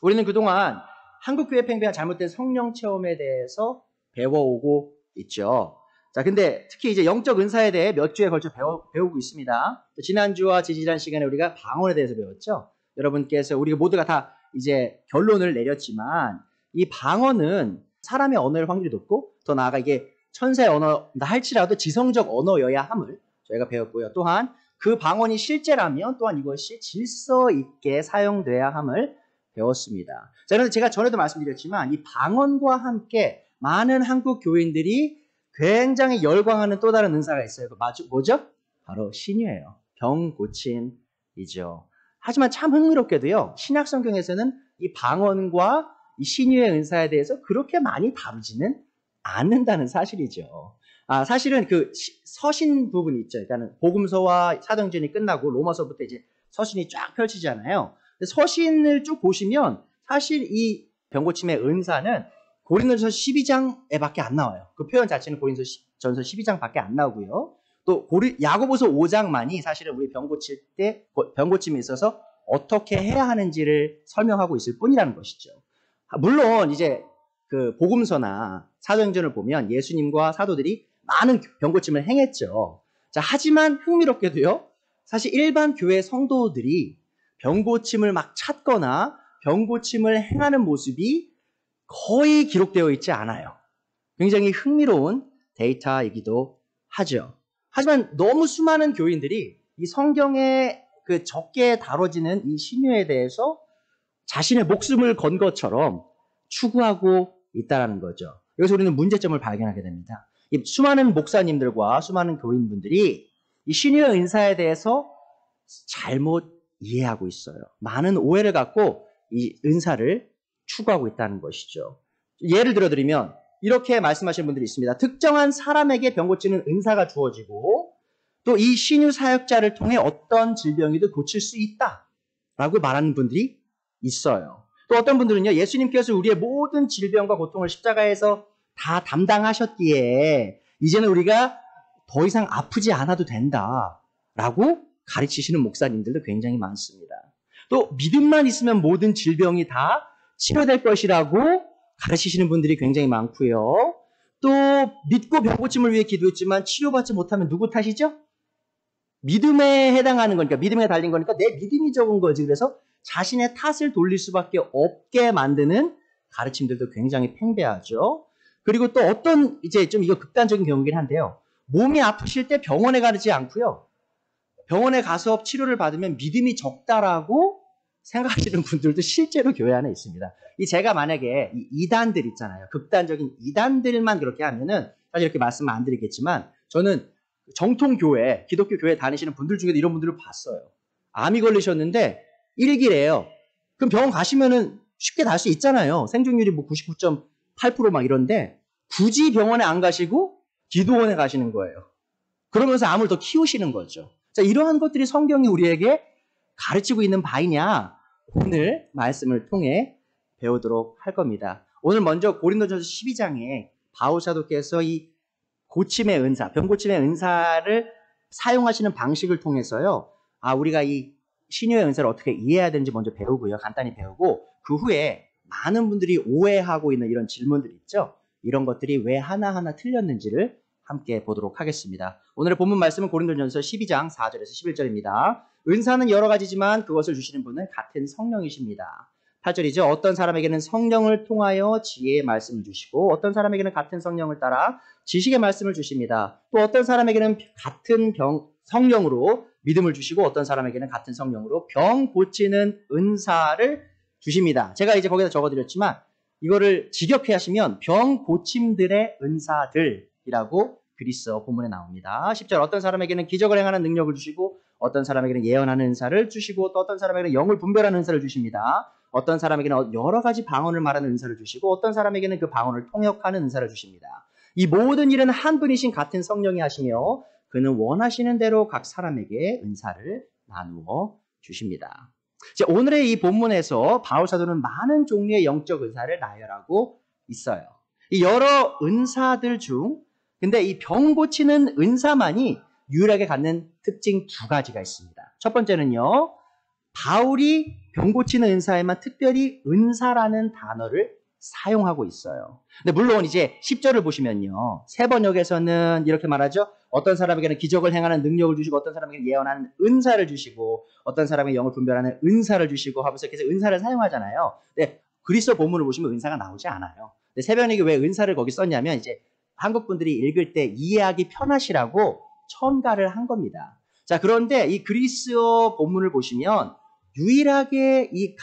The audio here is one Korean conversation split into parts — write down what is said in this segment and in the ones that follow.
우리는 그동안 한국교회 팽배한 잘못된 성령 체험에 대해서 배워오고 있죠. 자, 근데 특히 이제 영적 은사에 대해 몇 주에 걸쳐 배우고 있습니다. 지난주와 지지난 시간에 우리가 방언에 대해서 배웠죠. 여러분께서 우리가 모두가 다 이제 결론을 내렸지만 이 방언은 사람의 언어일 확률이 높고 더 나아가 이게 천사의 언어다 할지라도 지성적 언어여야 함을 저희가 배웠고요. 또한 그 방언이 실제라면 또한 이것이 질서 있게 사용돼야 함을 배웠습니다. 자, 그런데 제가 전에도 말씀드렸지만 이 방언과 함께 많은 한국 교인들이 굉장히 열광하는 또 다른 은사가 있어요. 그 뭐죠? 바로 신유예요. 병 고침이죠. 하지만 참 흥미롭게도요. 신약 성경에서는 이 방언과 이 신유의 은사에 대해서 그렇게 많이 다루지는 않는다는 사실이죠. 사실은 그 서신 부분이 있죠. 그러니까 복음서와 사도행전이 끝나고 로마서부터 이제 서신이 쫙 펼치잖아요. 서신을 쭉 보시면 사실 이 병고침의 은사는 고린도전서 12장에 밖에 안 나와요. 그 표현 자체는 고린도전서 12장 밖에 안 나오고요. 또 야고보서 5장만이 사실은 우리 병고칠 때 병고침에 있어서 어떻게 해야 하는지를 설명하고 있을 뿐이라는 것이죠. 물론 이제 그 복음서나 사도행전을 보면 예수님과 사도들이 많은 병고침을 행했죠. 자, 하지만 흥미롭게도요. 사실 일반 교회 성도들이 병고침을 막 찾거나 병고침을 행하는 모습이 거의 기록되어 있지 않아요. 굉장히 흥미로운 데이터이기도 하죠. 하지만 너무 수많은 교인들이 이 성경에 그 적게 다뤄지는 이 신유에 대해서 자신의 목숨을 건 것처럼 추구하고 있다는 거죠. 여기서 우리는 문제점을 발견하게 됩니다. 이 수많은 목사님들과 수많은 교인분들이 이 신유의 은사에 대해서 잘못 이해하고 있어요. 많은 오해를 갖고 이 은사를 추구하고 있다는 것이죠. 예를 들어드리면 이렇게 말씀하시는 분들이 있습니다. 특정한 사람에게 병 고치는 은사가 주어지고 또 이 신유 사역자를 통해 어떤 질병이든 고칠 수 있다라고 말하는 분들이 있어요. 또 어떤 분들은요. 예수님께서 우리의 모든 질병과 고통을 십자가에서 다 담당하셨기에 이제는 우리가 더 이상 아프지 않아도 된다라고 가르치시는 목사님들도 굉장히 많습니다. 또 믿음만 있으면 모든 질병이 다 치료될 것이라고 가르치시는 분들이 굉장히 많고요. 또 믿고 병 고침을 위해 기도했지만 치료받지 못하면 누구 탓이죠? 믿음에 해당하는 거니까, 믿음에 달린 거니까 내 믿음이 적은 거지. 그래서 자신의 탓을 돌릴 수밖에 없게 만드는 가르침들도 굉장히 팽배하죠. 그리고 또 어떤 이제 좀 이거 극단적인 경우긴 한데요. 몸이 아프실 때 병원에 가지 않고요. 병원에 가서 치료를 받으면 믿음이 적다라고 생각하시는 분들도 실제로 교회 안에 있습니다. 제가 만약에 이 이단들 있잖아요. 극단적인 이단들만 그렇게 하면은 사실 이렇게 말씀을 안 드리겠지만 저는 정통교회, 기독교 교회 다니시는 분들 중에도 이런 분들을 봤어요. 암이 걸리셨는데 1기래요. 그럼 병원 가시면은 쉽게 날 수 있잖아요. 생존율이 뭐 99.8% 막 이런데 굳이 병원에 안 가시고 기도원에 가시는 거예요. 그러면서 암을 더 키우시는 거죠. 자, 이러한 것들이 성경이 우리에게 가르치고 있는 바이냐? 오늘 말씀을 통해 배우도록 할 겁니다. 오늘 먼저 고린도전서 12장에 바울 사도께서 이 고침의 은사, 병고침의 은사를 사용하시는 방식을 통해서요. 우리가 이 신유의 은사를 어떻게 이해해야 되는지 먼저 배우고요. 간단히 배우고 그 후에 많은 분들이 오해하고 있는 이런 질문들이 있죠. 이런 것들이 왜 하나하나 틀렸는지를 함께 보도록 하겠습니다. 오늘의 본문 말씀은 고린도전서 12장 4절에서 11절입니다. 은사는 여러 가지지만 그것을 주시는 분은 같은 성령이십니다. 8절이죠. 어떤 사람에게는 성령을 통하여 지혜의 말씀을 주시고 어떤 사람에게는 같은 성령을 따라 지식의 말씀을 주십니다. 또 어떤 사람에게는 같은 성령으로 믿음을 주시고 어떤 사람에게는 같은 성령으로 병 고치는 은사를 주십니다. 제가 이제 거기다 적어드렸지만 이거를 직역해 하시면 병 고침들의 은사들이라고 그리스어 본문에 나옵니다. 10절 어떤 사람에게는 기적을 행하는 능력을 주시고 어떤 사람에게는 예언하는 은사를 주시고 또 어떤 사람에게는 영을 분별하는 은사를 주십니다. 어떤 사람에게는 여러 가지 방언을 말하는 은사를 주시고 어떤 사람에게는 그 방언을 통역하는 은사를 주십니다. 이 모든 일은 한 분이신 같은 성령이 하시며 그는 원하시는 대로 각 사람에게 은사를 나누어 주십니다. 오늘의 이 본문에서 바울 사도는 많은 종류의 영적 은사를 나열하고 있어요. 이 여러 은사들 중 근데 이 병 고치는 은사만이 유일하게 갖는 특징 두 가지가 있습니다. 첫 번째는요. 바울이 병 고치는 은사에만 특별히 은사라는 단어를 사용하고 있어요. 근데 물론 이제 10절을 보시면요. 세 번역에서는 이렇게 말하죠. 어떤 사람에게는 기적을 행하는 능력을 주시고 어떤 사람에게는 예언하는 은사를 주시고 어떤 사람에게 영을 분별하는 은사를 주시고 하면서 계속 은사를 사용하잖아요. 근데 그리스도 본문을 보시면 은사가 나오지 않아요. 근데 세 번역이 왜 은사를 거기 썼냐면 이제 한국 분들이 읽을 때 이해하기 편하시라고 첨가를 한 겁니다. 자, 그런데 이 그리스어 본문을 보시면 유일하게 이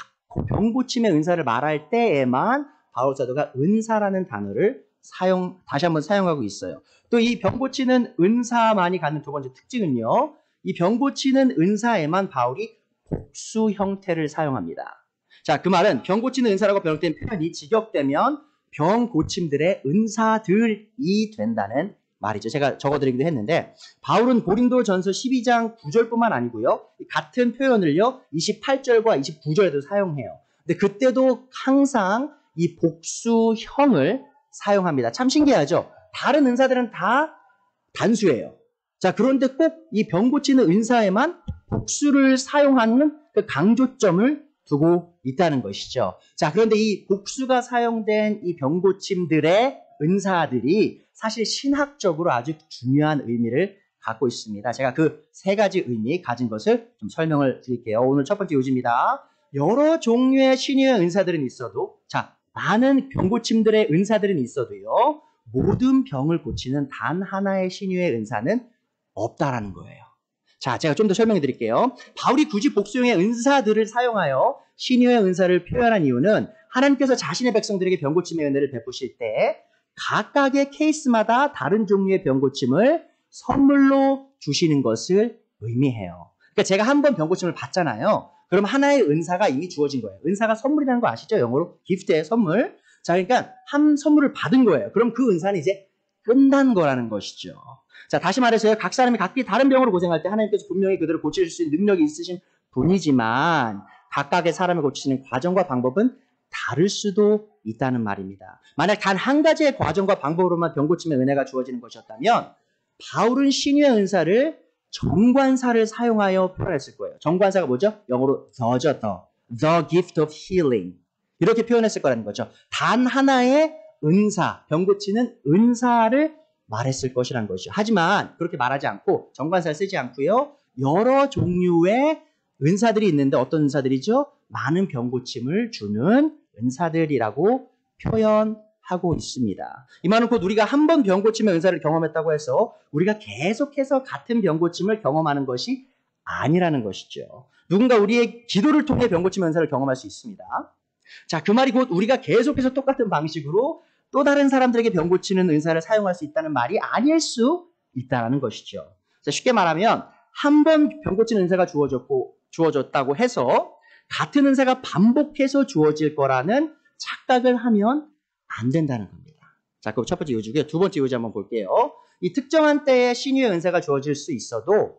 병 고침의 은사를 말할 때에만 바울 사도가 은사라는 단어를 다시 한번 사용하고 있어요. 또 이 병 고치는 은사만이 갖는 두 번째 특징은요. 이 병 고치는 은사에만 바울이 복수 형태를 사용합니다. 자, 그 말은 병 고치는 은사라고 번역된 표현이 직역되면 병 고침들의 은사들이 된다는 말이죠. 제가 적어드리기도 했는데 바울은 고린도전서 12장 9절뿐만 아니고요. 같은 표현을요. 28절과 29절에도 사용해요. 근데 그때도 항상 이 복수형을 사용합니다. 참 신기하죠? 다른 은사들은 다 단수예요. 자, 그런데 꼭 이 병 고치는 은사에만 복수를 사용하는 그 강조점을 두고 있다는 것이죠. 자, 그런데 이 복수가 사용된 이 병 고침들의 은사들이 사실 신학적으로 아주 중요한 의미를 갖고 있습니다. 제가 그 세 가지 의미 가진 것을 좀 설명을 드릴게요. 오늘 첫 번째 요지입니다. 여러 종류의 신유의 은사들은 있어도, 자, 많은 병 고침들의 은사들은 있어도요, 모든 병을 고치는 단 하나의 신유의 은사는 없다라는 거예요. 자, 제가 좀 더 설명해 드릴게요. 바울이 굳이 복수형의 은사들을 사용하여 신유의 은사를 표현한 이유는 하나님께서 자신의 백성들에게 병 고침의 은혜를 베푸실 때 각각의 케이스마다 다른 종류의 병 고침을 선물로 주시는 것을 의미해요. 그러니까 제가 한 번 병 고침을 받잖아요. 그럼 하나의 은사가 이미 주어진 거예요. 은사가 선물이라는 거 아시죠? 영어로 기프트의 선물. 자, 그러니까 한 선물을 받은 거예요. 그럼 그 은사는 이제 끝난 거라는 것이죠. 자, 다시 말해서요. 각 사람이 각기 다른 병으로 고생할 때 하나님께서 분명히 그들을 고칠 수 있는 능력이 있으신 분이지만 각각의 사람을 고치시는 과정과 방법은 다를 수도 있다는 말입니다. 만약 단 한 가지의 과정과 방법으로만 병 고침의 은혜가 주어지는 것이었다면 바울은 신유의 은사를 정관사를 사용하여 표현했을 거예요. 정관사가 뭐죠? 영어로 the gift of healing 이렇게 표현했을 거라는 거죠. 단 하나의 은사, 병 고치는 은사를 말했을 것이라는 것이죠. 하지만 그렇게 말하지 않고 정관사를 쓰지 않고요. 여러 종류의 은사들이 있는데 어떤 은사들이죠? 많은 병 고침을 주는 은사들이라고 표현하고 있습니다. 이 말은 곧 우리가 한 번 병 고침의 은사를 경험했다고 해서 우리가 계속해서 같은 병 고침을 경험하는 것이 아니라는 것이죠. 누군가 우리의 기도를 통해 병 고침의 은사를 경험할 수 있습니다. 자, 그 말이 곧 우리가 계속해서 똑같은 방식으로 또 다른 사람들에게 병 고치는 은사를 사용할 수 있다는 말이 아닐 수 있다는 것이죠. 자, 쉽게 말하면 한 번 병 고치는 은사가 주어졌다고 해서 같은 은사가 반복해서 주어질 거라는 착각을 하면 안 된다는 겁니다. 자, 그럼 첫 번째 요지고요. 두 번째 요지 한번 볼게요. 이 특정한 때에 신유의 은사가 주어질 수 있어도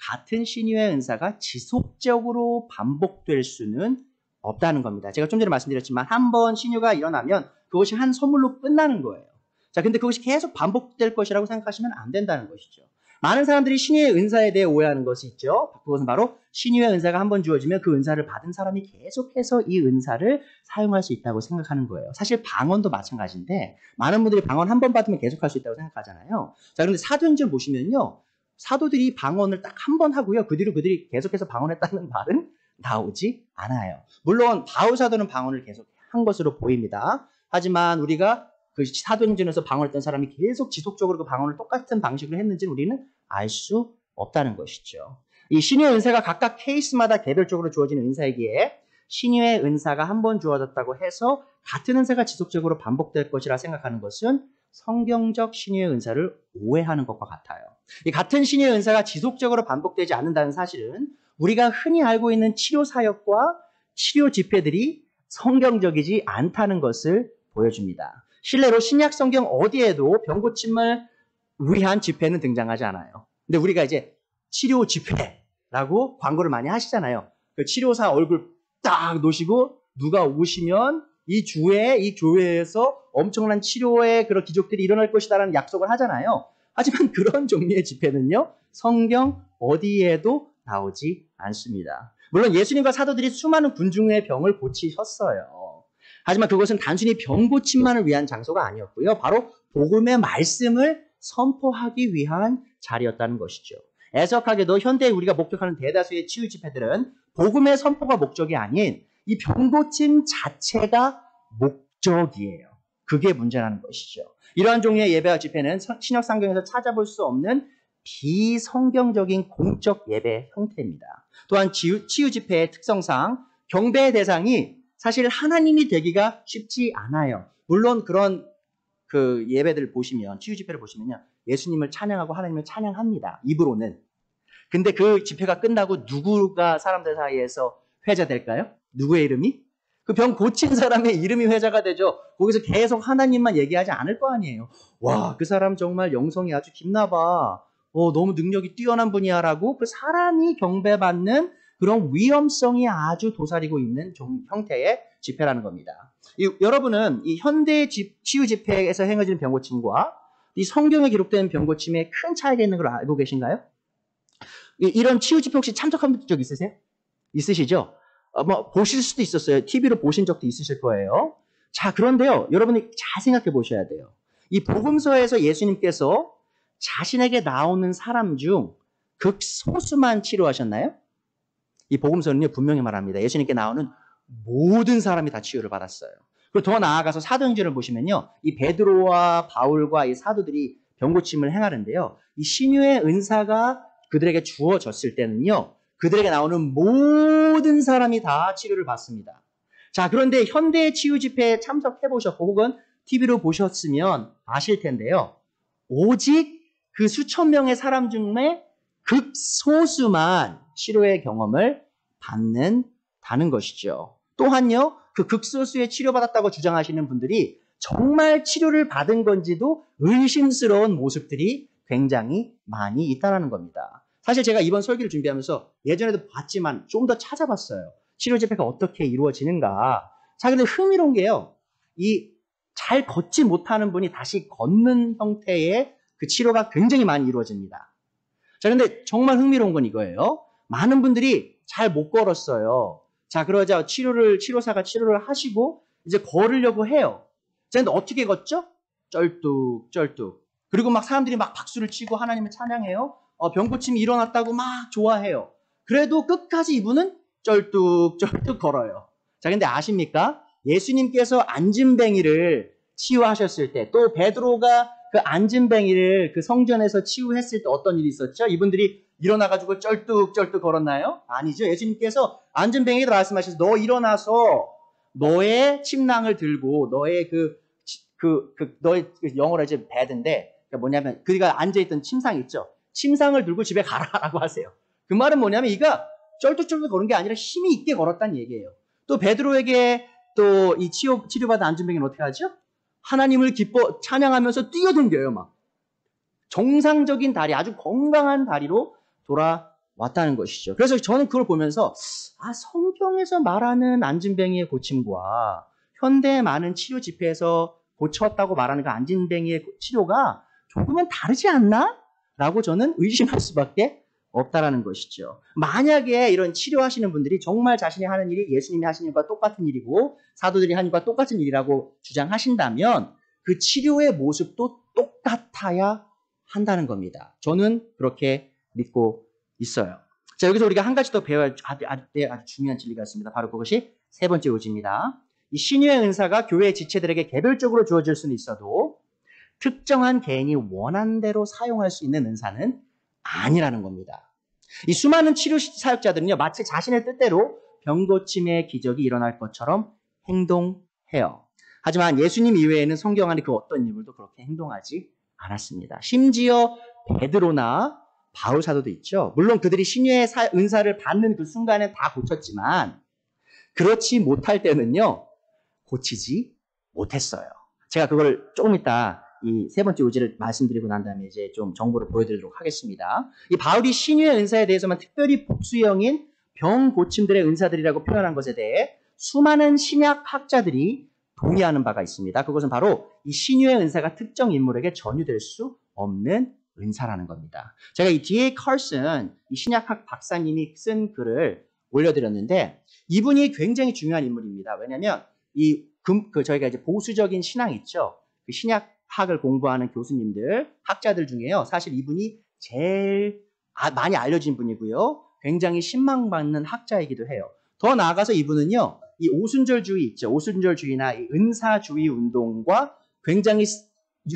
같은 신유의 은사가 지속적으로 반복될 수는 없다는 겁니다. 제가 좀 전에 말씀드렸지만 한 번 신유가 일어나면 그것이 한 선물로 끝나는 거예요. 자, 근데 그것이 계속 반복될 것이라고 생각하시면 안 된다는 것이죠. 많은 사람들이 신유의 은사에 대해 오해하는 것이 있죠. 그것은 바로 신유의 은사가 한 번 주어지면 그 은사를 받은 사람이 계속해서 이 은사를 사용할 수 있다고 생각하는 거예요. 사실 방언도 마찬가지인데 많은 분들이 방언 한 번 받으면 계속할 수 있다고 생각하잖아요. 자, 그런데 사도행전 보시면요. 사도들이 방언을 딱 한 번 하고요. 그 뒤로 그들이 계속해서 방언했다는 말은 나오지 않아요. 물론 바울 사도는 방언을 계속 한 것으로 보입니다. 하지만 우리가 그 사도행전에서 방언했던 사람이 계속 지속적으로 그 방언을 똑같은 방식으로 했는지는 우리는 알 수 없다는 것이죠. 이 신유의 은사가 각각 케이스마다 개별적으로 주어지는 은사이기에 신유의 은사가 한 번 주어졌다고 해서 같은 은사가 지속적으로 반복될 것이라 생각하는 것은 성경적 신유의 은사를 오해하는 것과 같아요. 이 같은 신유의 은사가 지속적으로 반복되지 않는다는 사실은 우리가 흔히 알고 있는 치료 사역과 치료 집회들이 성경적이지 않다는 것을 보여줍니다. 실례로 신약 성경 어디에도 병 고침을 위한 집회는 등장하지 않아요. 근데 우리가 이제 치료 집회라고 광고를 많이 하시잖아요. 그 치료사 얼굴 딱 놓으시고 누가 오시면 이 주에 이 교회에서 엄청난 치료의 그런 기적들이 일어날 것이다라는 약속을 하잖아요. 하지만 그런 종류의 집회는요. 성경 어디에도 나오지 않습니다. 물론 예수님과 사도들이 수많은 군중의 병을 고치셨어요. 하지만 그것은 단순히 병 고침만을 위한 장소가 아니었고요. 바로 복음의 말씀을 선포하기 위한 자리였다는 것이죠. 애석하게도 현대에 우리가 목격하는 대다수의 치유 집회들은 복음의 선포가 목적이 아닌 이 병 고침 자체가 목적이에요. 그게 문제라는 것이죠. 이러한 종류의 예배와 집회는 신약 성경에서 찾아볼 수 없는 비성경적인 공적 예배 형태입니다. 또한 치유 집회의 특성상 경배의 대상이 사실 하나님이 되기가 쉽지 않아요. 물론 그런 그 예배들을 보시면, 치유 집회를 보시면요, 예수님을 찬양하고 하나님을 찬양합니다. 입으로는. 근데 그 집회가 끝나고 누구가 사람들 사이에서 회자될까요? 누구의 이름이? 그 병 고친 사람의 이름이 회자가 되죠. 거기서 계속 하나님만 얘기하지 않을 거 아니에요. 와, 그 사람 정말 영성이 아주 깊나 봐. 너무 능력이 뛰어난 분이야 라고 그 사람이 경배받는 그런 위험성이 아주 도사리고 있는 형태의 집회라는 겁니다. 여러분은 이 현대 치유 집회에서 행해지는 병고침과 이 성경에 기록된 병고침에 큰 차이가 있는 걸 알고 계신가요? 이런 치유 집회 혹시 참석한 적 있으세요? 있으시죠? 보실 수도 있었어요. TV로 보신 적도 있으실 거예요. 자, 그런데요, 여러분이 잘 생각해 보셔야 돼요. 이 복음서에서 예수님께서 자신에게 나오는 사람 중 극소수만 치료하셨나요? 이 복음서는요, 분명히 말합니다. 예수님께 나오는 모든 사람이 다 치유를 받았어요. 그리고 더 나아가서 사도행전을 보시면요, 이 베드로와 바울과 이 사도들이 병고침을 행하는데요, 이 신유의 은사가 그들에게 주어졌을 때는요, 그들에게 나오는 모든 사람이 다 치료를 받습니다. 자, 그런데 현대 치유 집회에 참석해 보셨고 혹은 TV로 보셨으면 아실 텐데요, 오직 그 수천 명의 사람 중에 극소수만 치료의 경험을 받는다는 것이죠. 또한요, 그 극소수의 치료받았다고 주장하시는 분들이 정말 치료를 받은 건지도 의심스러운 모습들이 굉장히 많이 있다는 겁니다. 사실 제가 이번 설교를 준비하면서 예전에도 봤지만 좀 더 찾아봤어요. 치료 집회가 어떻게 이루어지는가. 자, 근데 흥미로운 게요, 이 잘 걷지 못하는 분이 다시 걷는 형태의 그 치료가 굉장히 많이 이루어집니다. 자, 근데 정말 흥미로운 건 이거예요. 많은 분들이 잘 못 걸었어요. 자, 그러자 치료사가 치료를 하시고 이제 걸으려고 해요. 자, 근데 어떻게 걷죠? 쩔뚝쩔뚝. 그리고 막 사람들이 막 박수를 치고 하나님을 찬양해요. 병고침이 일어났다고 막 좋아해요. 그래도 끝까지 이분은 쩔뚝쩔뚝 걸어요. 자, 근데 아십니까? 예수님께서 안진뱅이를 치유하셨을 때, 또 베드로가 그 안진뱅이를 그 성전에서 치유했을 때 어떤 일이 있었죠? 이분들이 일어나가지고 쩔뚝쩔뚝 걸었나요? 아니죠. 예수님께서 안진뱅이에게 말씀하셔서 너 일어나서 너의 침낭을 들고 너의 너의 영어로 이제 bed인데, 그러니까 뭐냐면 그가 앉아있던 침상 있죠. 침상을 들고 집에 가라라고 하세요. 그 말은 뭐냐면 이가 쩔뚝쩔뚝 걸은 게 아니라 힘이 있게 걸었다는 얘기예요. 또 베드로에게 또 이 치료받은 안진뱅이는 어떻게 하죠? 하나님을 찬양하면서 뛰어댕겨요, 막. 정상적인 다리, 아주 건강한 다리로 돌아왔다는 것이죠. 그래서 저는 그걸 보면서, 성경에서 말하는 안진뱅이의 고침과 현대의 많은 치료 집회에서 고쳤다고 말하는 그 안진뱅이의 치료가 조금은 다르지 않나? 라고 저는 의심할 수밖에 없다라는 것이죠. 만약에 이런 치료하시는 분들이 정말 자신이 하는 일이 예수님이 하시는 일과 똑같은 일이고 사도들이 하는 일과 똑같은 일이라고 주장하신다면 그 치료의 모습도 똑같아야 한다는 겁니다. 저는 그렇게 믿고 있어요. 자, 여기서 우리가 한 가지 더 배워야 아주 중요한 진리가 있습니다. 바로 그것이 세 번째 요지입니다. 이 신유의 은사가 교회 지체들에게 개별적으로 주어질 수는 있어도 특정한 개인이 원하는 대로 사용할 수 있는 은사는 아니라는 겁니다. 이 수많은 치료 사역자들은요, 마치 자신의 뜻대로 병고침의 기적이 일어날 것처럼 행동해요. 하지만 예수님 이외에는 성경 안에 그 어떤 인물도 그렇게 행동하지 않았습니다. 심지어 베드로나 바울 사도도 있죠. 물론 그들이 신유의 은사를 받는 그 순간에 다 고쳤지만 그렇지 못할 때는요, 고치지 못했어요. 제가 그걸 조금 이따 이 세 번째 요지를 말씀드리고 난 다음에 이제 좀 정보를 보여드리도록 하겠습니다. 이 바울이 신유의 은사에 대해서만 특별히 복수형인 병 고침들의 은사들이라고 표현한 것에 대해 수많은 신약 학자들이 동의하는 바가 있습니다. 그것은 바로 이 신유의 은사가 특정 인물에게 전유될 수 없는 은사라는 겁니다. 제가 이 D.A. 칼슨, 이 신약학 박사님이 쓴 글을 올려드렸는데 이분이 굉장히 중요한 인물입니다. 왜냐하면 저희가 이제 보수적인 신앙 있죠. 그 신약학을 공부하는 교수님들, 학자들 중에요. 사실 이분이 제일 많이 알려진 분이고요. 굉장히 신망받는 학자이기도 해요. 더 나아가서 이분은요, 이 오순절주의 있죠. 오순절주의나 이 은사주의 운동과 굉장히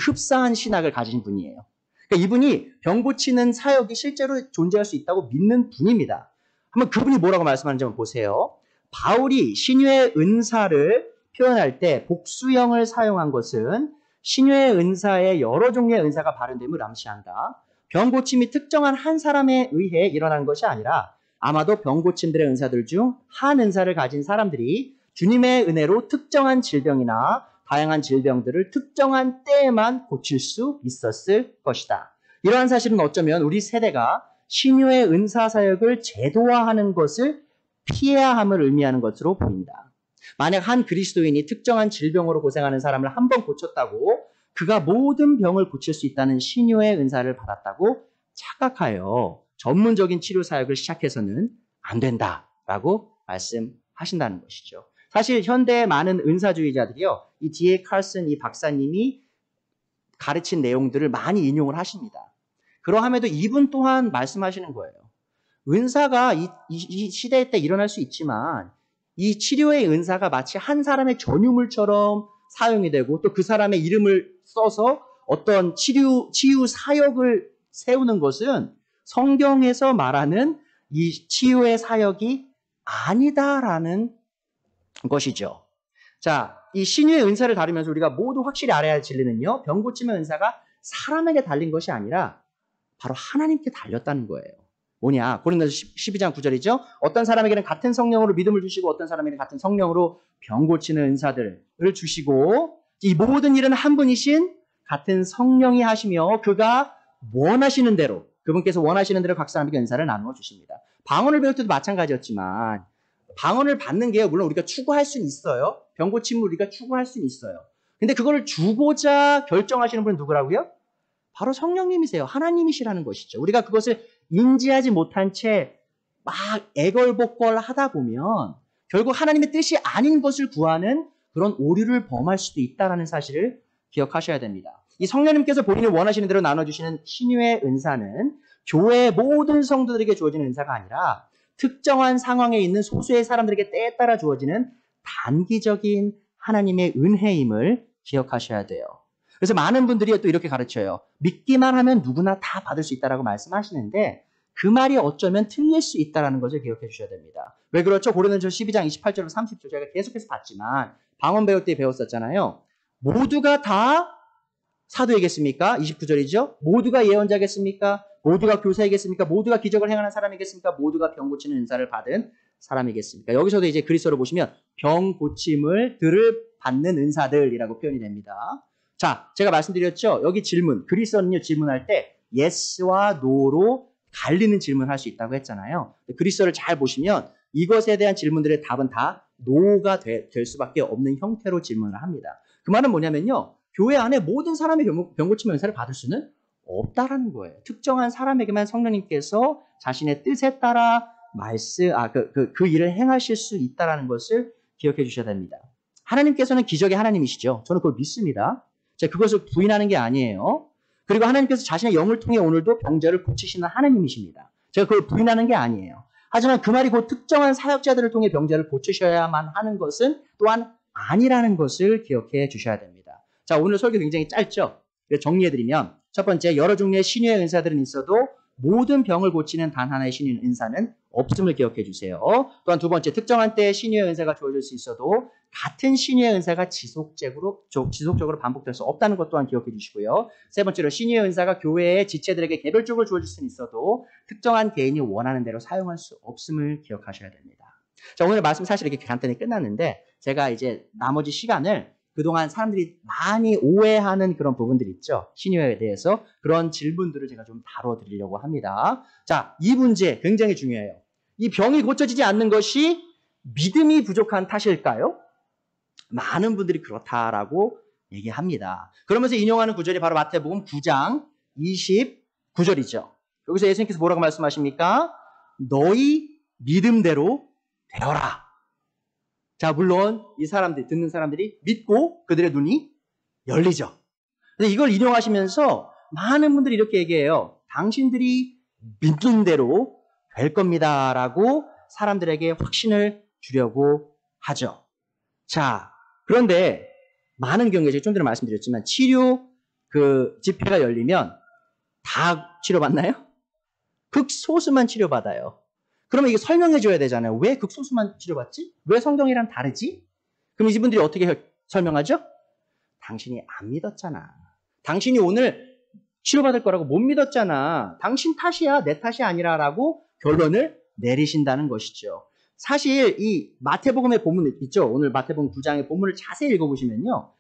흡사한 신학을 가진 분이에요. 그러니까 이분이 병 고치는 사역이 실제로 존재할 수 있다고 믿는 분입니다. 한번 그분이 뭐라고 말씀하는지 한번 보세요. 바울이 신유의 은사를 표현할 때 복수형을 사용한 것은 신유의 은사의 여러 종류의 은사가 발현됨을 암시한다. 병 고침이 특정한 한 사람에 의해 일어난 것이 아니라 아마도 병 고침들의 은사들 중 한 은사를 가진 사람들이 주님의 은혜로 특정한 질병이나 다양한 질병들을 특정한 때에만 고칠 수 있었을 것이다. 이러한 사실은 어쩌면 우리 세대가 신유의 은사 사역을 제도화하는 것을 피해야 함을 의미하는 것으로 보인다. 만약 한 그리스도인이 특정한 질병으로 고생하는 사람을 한 번 고쳤다고 그가 모든 병을 고칠 수 있다는 신유의 은사를 받았다고 착각하여 전문적인 치료 사역을 시작해서는 안 된다라고 말씀하신다는 것이죠. 사실 현대의 많은 은사주의자들이요, 이 D.A. 칼슨 이 박사님이 가르친 내용들을 많이 인용을 하십니다. 그러함에도 이분 또한 말씀하시는 거예요. 은사가 이 시대 때 일어날 수 있지만 이 치료의 은사가 마치 한 사람의 전유물처럼 사용이 되고 또 그 사람의 이름을 써서 어떤 치유 사역을 세우는 것은 성경에서 말하는 이 치유의 사역이 아니다라는 것이죠. 자, 이 신유의 은사를 다루면서 우리가 모두 확실히 알아야 할 진리는요, 병 고침의 은사가 사람에게 달린 것이 아니라 바로 하나님께 달렸다는 거예요. 뭐냐? 고린도서 12장 9절이죠. 어떤 사람에게는 같은 성령으로 믿음을 주시고 어떤 사람에게는 같은 성령으로 병 고치는 은사들을 주시고 이 모든 일은 한 분이신 같은 성령이 하시며 그가 원하시는 대로 그분께서 원하시는 대로 각 사람에게 은사를 나누어 주십니다. 방언을 배울 때도 마찬가지였지만 방언을 받는 게 물론 우리가 추구할 수는 있어요. 병 고침을 우리가 추구할 수는 있어요. 근데 그거를 주고자 결정하시는 분은 누구라고요? 바로 성령님이세요. 하나님이시라는 것이죠. 우리가 그것을 인지하지 못한 채 막 애걸복걸 하다 보면 결국 하나님의 뜻이 아닌 것을 구하는 그런 오류를 범할 수도 있다는 사실을 기억하셔야 됩니다. 이 성령님께서 본인이 원하시는 대로 나눠주시는 신유의 은사는 교회의 모든 성도들에게 주어지는 은사가 아니라 특정한 상황에 있는 소수의 사람들에게 때에 따라 주어지는 단기적인 하나님의 은혜임을 기억하셔야 돼요. 그래서 많은 분들이 또 이렇게 가르쳐요. 믿기만 하면 누구나 다 받을 수 있다라고 말씀하시는데 그 말이 어쩌면 틀릴 수 있다는 것을 기억해 주셔야 됩니다. 왜 그렇죠? 고린도서 12장 28절로 30절 제가 계속해서 봤지만 방언 배울 때 배웠었잖아요. 모두가 다 사도이겠습니까? 29절이죠. 모두가 예언자겠습니까? 모두가 교사이겠습니까? 모두가 기적을 행하는 사람이겠습니까? 모두가 병 고치는 은사를 받은 사람이겠습니까? 여기서도 이제 그리스어로 보시면 병 고침을 받는 은사들이라고 표현이 됩니다. 자, 제가 말씀드렸죠. 여기 질문, 그리스어는요 질문할 때 yes와 no로 갈리는 질문을 할 수 있다고 했잖아요. 그리스어를 잘 보시면 이것에 대한 질문들의 답은 다 no가 될 수밖에 없는 형태로 질문을 합니다. 그 말은 뭐냐면요. 교회 안에 모든 사람이 병 고침의 은사를 받을 수는 없다라는 거예요. 특정한 사람에게만 성령님께서 자신의 뜻에 따라 그 일을 행하실 수 있다라는 것을 기억해 주셔야 됩니다. 하나님께서는 기적의 하나님이시죠. 저는 그걸 믿습니다. 제가 그것을 부인하는 게 아니에요. 그리고 하나님께서 자신의 영을 통해 오늘도 병자를 고치시는 하나님이십니다. 제가 그걸 부인하는 게 아니에요. 하지만 그 말이 곧 특정한 사역자들을 통해 병자를 고치셔야만 하는 것은 또한 아니라는 것을 기억해 주셔야 됩니다. 자, 오늘 설교 굉장히 짧죠? 정리해드리면 첫 번째, 여러 종류의 신유의 은사들은 있어도 모든 병을 고치는 단 하나의 신유의 은사는 없음을 기억해 주세요. 또한 두 번째, 특정한 때에 신유의 은사가 주어질 수 있어도 같은 신유의 은사가 지속적으로 반복될 수 없다는 것 또한 기억해 주시고요. 세 번째로, 신유의 은사가 교회의 지체들에게 개별적으로 주어질 수는 있어도 특정한 개인이 원하는 대로 사용할 수 없음을 기억하셔야 됩니다. 자, 오늘 말씀 사실 이렇게 간단히 끝났는데 제가 이제 나머지 시간을 그동안 사람들이 많이 오해하는 그런 부분들이 있죠. 신유에 대해서 그런 질문들을 제가 좀 다뤄드리려고 합니다. 자, 이 문제 굉장히 중요해요. 이 병이 고쳐지지 않는 것이 믿음이 부족한 탓일까요? 많은 분들이 그렇다라고 얘기합니다. 그러면서 인용하는 구절이 바로 마태복음 9장 29절이죠. 여기서 예수님께서 뭐라고 말씀하십니까? 너희 믿음대로 되어라. 자, 물론 이 사람들, 듣는 사람들이 믿고 그들의 눈이 열리죠. 근데 이걸 인용하시면서 많은 분들이 이렇게 얘기해요. 당신들이 믿는 대로 될 겁니다라고 사람들에게 확신을 주려고 하죠. 자, 그런데 많은 경우에 제가 좀 전에 말씀드렸지만 치료 집회가 열리면 다 치료받나요? 극소수만 치료받아요. 그러면 이게 설명해 줘야 되잖아요. 왜 극소수만 치료받지? 왜 성경이랑 다르지? 그럼 이분들이 어떻게 설명하죠? 당신이 안 믿었잖아. 당신이 오늘 치료받을 거라고 못 믿었잖아. 당신 탓이야, 내 탓이 아니라라고 결론을 내리신다는 것이죠. 사실 이 마태복음의 본문 있죠? 오늘 마태복음 9장의 본문을 자세히 읽어보시면요.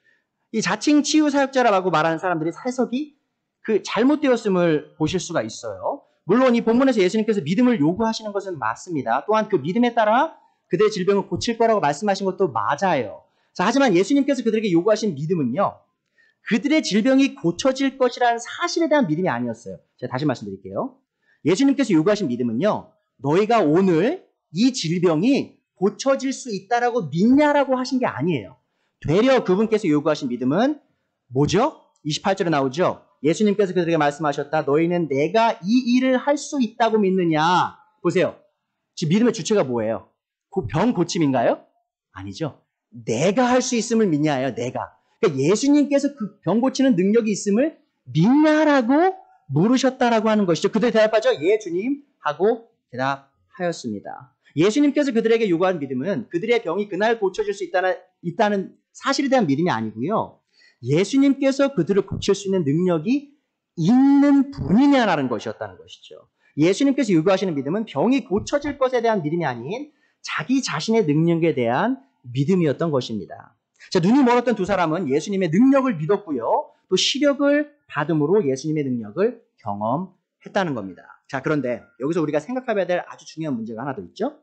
이 자칭 치유사역자라고 말하는 사람들이 해석이 잘못되었음을 보실 수가 있어요. 물론 이 본문에서 예수님께서 믿음을 요구하시는 것은 맞습니다. 또한 그 믿음에 따라 그들의 질병을 고칠 거라고 말씀하신 것도 맞아요. 자, 하지만 예수님께서 그들에게 요구하신 믿음은요. 그들의 질병이 고쳐질 것이라는 사실에 대한 믿음이 아니었어요. 제가 다시 말씀드릴게요. 예수님께서 요구하신 믿음은요. 너희가 오늘 이 질병이 고쳐질 수 있다라고 믿냐라고 하신 게 아니에요. 되려 그분께서 요구하신 믿음은 뭐죠? 28절에 나오죠. 예수님께서 그들에게 말씀하셨다. 너희는 내가 이 일을 할 수 있다고 믿느냐. 보세요. 지금 믿음의 주체가 뭐예요? 병 고침인가요? 아니죠. 내가 할 수 있음을 믿냐예요. 내가. 그러니까 예수님께서 그 병 고치는 능력이 있음을 믿냐라고 물으셨다라고 하는 것이죠. 그들이 대답하죠. 예, 주님 하고 대답하였습니다. 예수님께서 그들에게 요구한 믿음은 그들의 병이 그날 고쳐질 수 있다는 사실에 대한 믿음이 아니고요. 예수님께서 그들을 고칠 수 있는 능력이 있는 분이냐라는 것이었다는 것이죠. 예수님께서 요구하시는 믿음은 병이 고쳐질 것에 대한 믿음이 아닌 자기 자신의 능력에 대한 믿음이었던 것입니다. 자, 눈이 멀었던 두 사람은 예수님의 능력을 믿었고요. 또 시력을 받음으로 예수님의 능력을 경험했다는 겁니다. 자, 그런데 여기서 우리가 생각해야 될 아주 중요한 문제가 하나 더 있죠.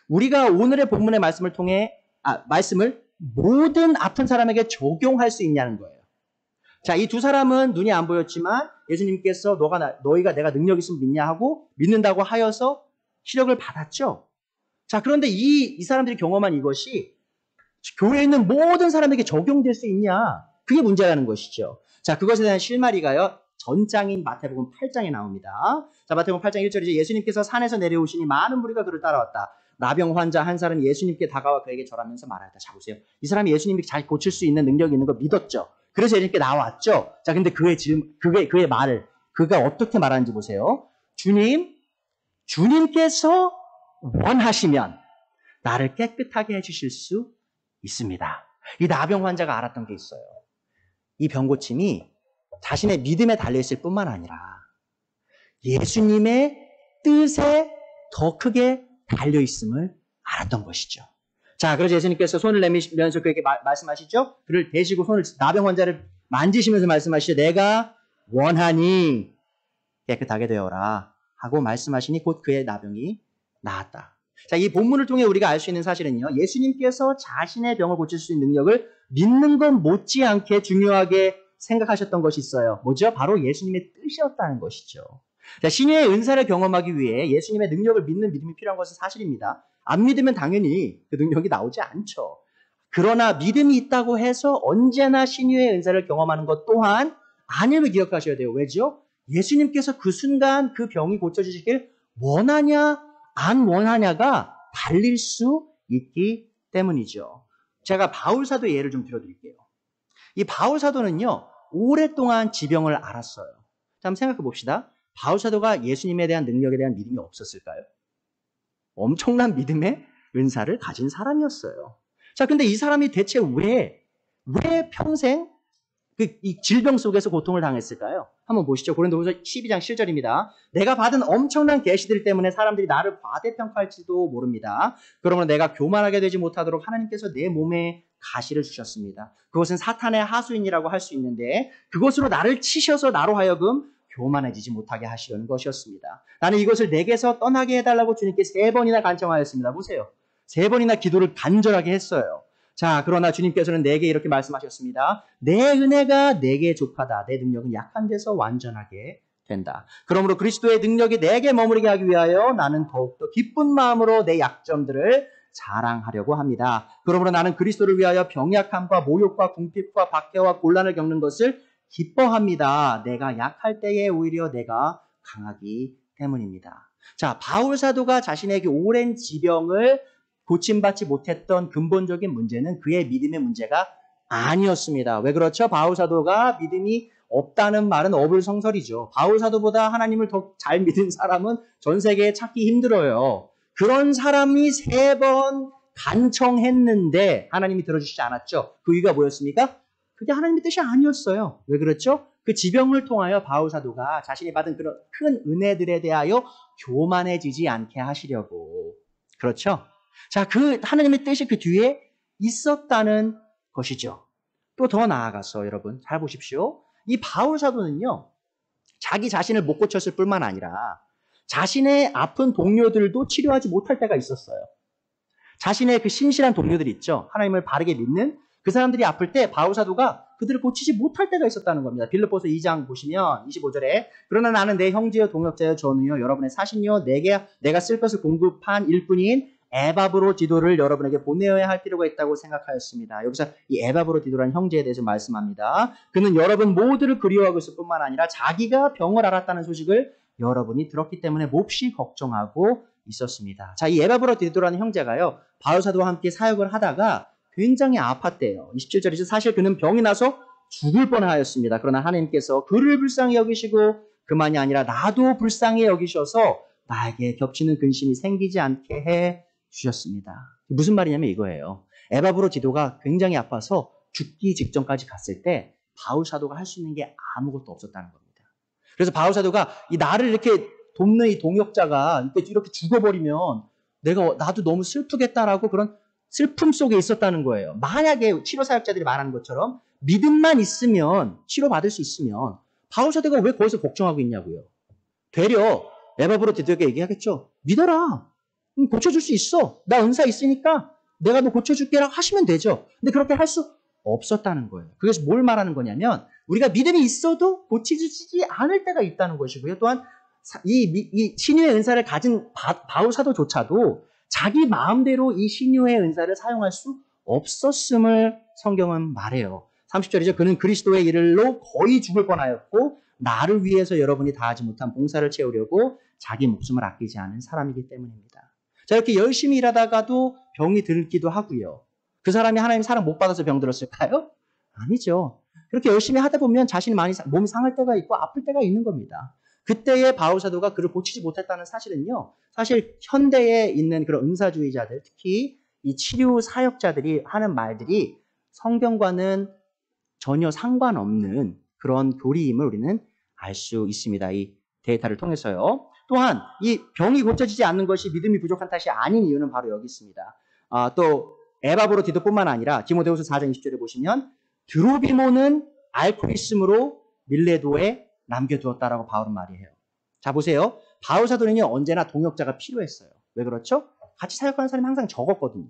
우리가 오늘의 본문의 말씀을 통해 말씀을 모든 아픈 사람에게 적용할 수 있냐는 거예요. 자, 이 두 사람은 눈이 안 보였지만 예수님께서 너희가 내가 능력 있으면 믿냐 하고 믿는다고 하여서 시력을 받았죠. 자, 그런데 이 사람들이 경험한 이것이 교회에 있는 모든 사람에게 적용될 수 있냐? 그게 문제라는 것이죠. 자, 그것에 대한 실마리가요. 전장인 마태복음 8장에 나옵니다. 자, 마태복음 8장 1절이죠. 예수님께서 산에서 내려오시니 많은 무리가 그를 따라왔다. 나병 환자 한 사람은 예수님께 다가와 그에게 절하면서 말하였다. 자, 보세요. 이 사람이 예수님이 잘 고칠 수 있는 능력이 있는 거 믿었죠. 그래서 예수님께 나왔죠. 자, 근데 그의 말을 그가 어떻게 말하는지 보세요. 주님께서 원하시면 나를 깨끗하게 해주실 수 있습니다. 이 나병 환자가 알았던 게 있어요. 이 병 고침이 자신의 믿음에 달려있을 뿐만 아니라 예수님의 뜻에 더 크게 달려있음을 알았던 것이죠. 자, 그래서 예수님께서 손을 내밀면서 그에게 말씀하시죠. 그를 대시고 나병 환자를 만지시면서 말씀하시죠. 내가 원하니 깨끗하게 되어라 하고 말씀하시니 곧 그의 나병이 나았다. 자, 이 본문을 통해 우리가 알 수 있는 사실은요. 예수님께서 자신의 병을 고칠 수 있는 능력을 믿는 것 못지않게 중요하게 생각하셨던 것이 있어요. 뭐죠? 바로 예수님의 뜻이었다는 것이죠. 자, 신유의 은사를 경험하기 위해 예수님의 능력을 믿는 믿음이 필요한 것은 사실입니다. 안 믿으면 당연히 그 능력이 나오지 않죠. 그러나 믿음이 있다고 해서 언제나 신유의 은사를 경험하는 것 또한 아님을 기억하셔야 돼요. 왜죠? 예수님께서 그 순간 그 병이 고쳐지시길 원하냐 안 원하냐가 달릴 수 있기 때문이죠. 제가 바울 사도 예를 좀 들어드릴게요. 이 바울 사도는요, 오랫동안 지병을 앓았어요. 자, 한번 생각해 봅시다. 바울 사도가 예수님에 대한 능력에 대한 믿음이 없었을까요? 엄청난 믿음의 은사를 가진 사람이었어요. 자, 근데 이 사람이 대체 왜 평생 이 질병 속에서 고통을 당했을까요? 한번 보시죠. 고린도후서 12장 7절입니다. 내가 받은 엄청난 계시들 때문에 사람들이 나를 과대평가할지도 모릅니다. 그러므로 내가 교만하게 되지 못하도록 하나님께서 내 몸에 가시를 주셨습니다. 그것은 사탄의 하수인이라고 할 수 있는데 그것으로 나를 치셔서 나로 하여금 교만해지지 못하게 하시려는 것이었습니다. 나는 이것을 내게서 떠나게 해달라고 주님께 3번이나 간청하였습니다. 보세요. 3번이나 기도를 간절하게 했어요. 자, 그러나 주님께서는 내게 이렇게 말씀하셨습니다. 내 은혜가 내게 족하다. 내 능력은 약한 데서 완전하게 된다. 그러므로 그리스도의 능력이 내게 머무르게 하기 위하여 나는 더욱더 기쁜 마음으로 내 약점들을 자랑하려고 합니다. 그러므로 나는 그리스도를 위하여 병약함과 모욕과 궁핍과 박해와 곤란을 겪는 것을 기뻐합니다. 내가 약할 때에 오히려 내가 강하기 때문입니다. 자, 바울 사도가 자신에게 오랜 지병을 고침받지 못했던 근본적인 문제는 그의 믿음의 문제가 아니었습니다. 왜 그렇죠? 바울 사도가 믿음이 없다는 말은 어불성설이죠. 바울 사도보다 하나님을 더 잘 믿은 사람은 전 세계에 찾기 힘들어요. 그런 사람이 3번 간청했는데 하나님이 들어주시지 않았죠. 그 이유가 뭐였습니까? 그게 하나님의 뜻이 아니었어요. 왜 그렇죠? 그 지병을 통하여 바울 사도가 자신이 받은 그런 큰 은혜들에 대하여 교만해지지 않게 하시려고. 그렇죠? 자, 그 하나님의 뜻이 그 뒤에 있었다는 것이죠. 또 더 나아가서 여러분 잘 보십시오. 이 바울 사도는요, 자기 자신을 못 고쳤을 뿐만 아니라 자신의 아픈 동료들도 치료하지 못할 때가 있었어요. 자신의 그 신실한 동료들 있죠. 하나님을 바르게 믿는 그 사람들이 아플 때 바울 사도가 그들을 고치지 못할 때가 있었다는 겁니다. 빌립보서 2장 보시면 25절에 그러나 나는 내 형제여 동역자여 전우여 여러분의 사신이여 내가 쓸 것을 공급한 일꾼인 에바브로디도를 여러분에게 보내어야 할 필요가 있다고 생각하였습니다. 여기서 이 에바브로디도라는 형제에 대해서 말씀합니다. 그는 여러분 모두를 그리워하고 있을 뿐만 아니라 자기가 병을 앓았다는 소식을 여러분이 들었기 때문에 몹시 걱정하고 있었습니다. 자, 이 에바브로디도라는 형제가요, 바울 사도와 함께 사역을 하다가 굉장히 아팠대요. 27절이죠. 사실 그는 병이 나서 죽을 뻔하였습니다. 그러나 하나님께서 그를 불쌍히 여기시고 그만이 아니라 나도 불쌍히 여기셔서 나에게 겹치는 근심이 생기지 않게 해 주셨습니다. 무슨 말이냐면 이거예요. 에바브로디도가 굉장히 아파서 죽기 직전까지 갔을 때 바울 사도가 할 수 있는 게 아무것도 없었다는 겁니다. 그래서 바울 사도가 이 나를 이렇게 돕는 이 동역자가 이렇게 죽어버리면 나도 너무 슬프겠다라고 그런 슬픔 속에 있었다는 거예요. 만약에 치료 사역자들이 말하는 것처럼 믿음만 있으면 치료받을 수 있으면 바울 사도가 왜 거기서 걱정하고 있냐고요. 되려 에바브로디도에게 얘기하겠죠. 믿어라. 고쳐줄 수 있어. 나 은사 있으니까 내가 너 고쳐줄게라고 하시면 되죠. 근데 그렇게 할 수 없었다는 거예요. 그래서 뭘 말하는 거냐면 우리가 믿음이 있어도 고쳐주지 않을 때가 있다는 것이고요. 또한 이 신유의 은사를 가진 바울 사도조차도 자기 마음대로 이 신유의 은사를 사용할 수 없었음을 성경은 말해요. 30절이죠. 그는 그리스도의 일로 거의 죽을 뻔하였고 나를 위해서 여러분이 다하지 못한 봉사를 채우려고 자기 목숨을 아끼지 않은 사람이기 때문입니다. 자, 이렇게 열심히 일하다가도 병이 들기도 하고요. 그 사람이 하나님 사랑 못 받아서 병 들었을까요? 아니죠. 그렇게 열심히 하다 보면 자신이 많이 몸이 상할 때가 있고 아플 때가 있는 겁니다. 그때의 바울 사도가 그를 고치지 못했다는 사실은요. 사실 현대에 있는 그런 은사주의자들, 특히 이 치료 사역자들이 하는 말들이 성경과는 전혀 상관없는 그런 교리임을 우리는 알 수 있습니다. 이 데이터를 통해서요. 또한 이 병이 고쳐지지 않는 것이 믿음이 부족한 탓이 아닌 이유는 바로 여기 있습니다. 또 에바브로디도뿐만 아니라 디모데후서 4장 20절에 보시면 드로비모는 앓고 있으므로 밀레도에 남겨두었다라고 바울은 말이에요. 자, 보세요. 바울 사도는요, 언제나 동역자가 필요했어요. 왜 그렇죠? 같이 사역하는 사람이 항상 적었거든요.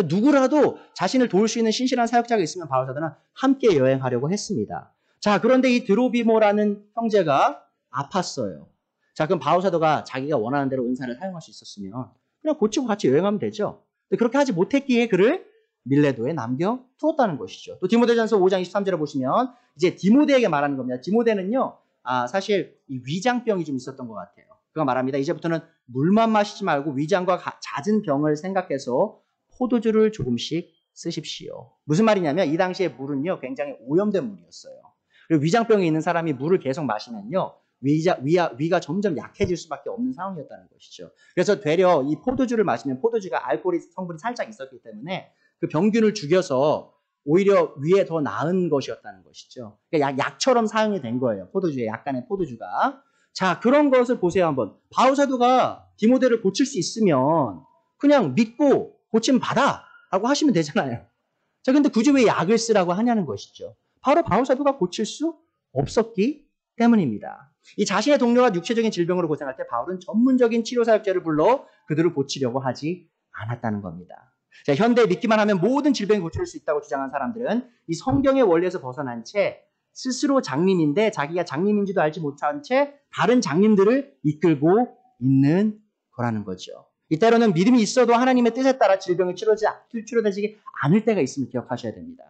누구라도 자신을 도울 수 있는 신실한 사역자가 있으면 바울 사도는 함께 여행하려고 했습니다. 자, 그런데 이 드로비모라는 형제가 아팠어요. 자, 그럼 바울 사도가 자기가 원하는 대로 은사를 사용할 수 있었으면 그냥 고치고 같이 여행하면 되죠. 근데 그렇게 하지 못했기에 그를 밀레도에 남겨두었다는 것이죠. 또 디모데전서 5장 23절에 보시면 이제 디모데에게 말하는 겁니다. 디모데는요, 사실 이 위장병이 좀 있었던 것 같아요. 그가 말합니다. 이제부터는 물만 마시지 말고 위장과 잦은 병을 생각해서 포도주를 조금씩 쓰십시오. 무슨 말이냐면 이 당시에 물은요, 굉장히 오염된 물이었어요. 그리고 위장병이 있는 사람이 물을 계속 마시면요, 위가 점점 약해질 수밖에 없는 상황이었다는 것이죠. 그래서 되려 이 포도주를 마시면 포도주가 알코올 성분이 살짝 있었기 때문에 그 병균을 죽여서 오히려 위에 더 나은 것이었다는 것이죠. 그러니까 약처럼 사용이 된 거예요. 포도주에 약간의 포도주가. 자, 그런 것을 보세요 한번. 바울 사도가 디모데를 고칠 수 있으면 그냥 믿고 고침 받아 라고 하시면 되잖아요. 자, 근데 굳이 왜 약을 쓰라고 하냐는 것이죠. 바로 바울 사도가 고칠 수 없었기 때문입니다. 이 자신의 동료가 육체적인 질병으로 고생할 때 바울은 전문적인 치료사역자를 불러 그들을 고치려고 하지 않았다는 겁니다. 자, 현대에 믿기만 하면 모든 질병이 고칠 수 있다고 주장한 사람들은 이 성경의 원리에서 벗어난 채 스스로 장님인데 자기가 장님인지도 알지 못한 채 다른 장님들을 이끌고 있는 거라는 거죠. 이때로는 믿음이 있어도 하나님의 뜻에 따라 질병이 치료되지 않을 때가 있음을 기억하셔야 됩니다.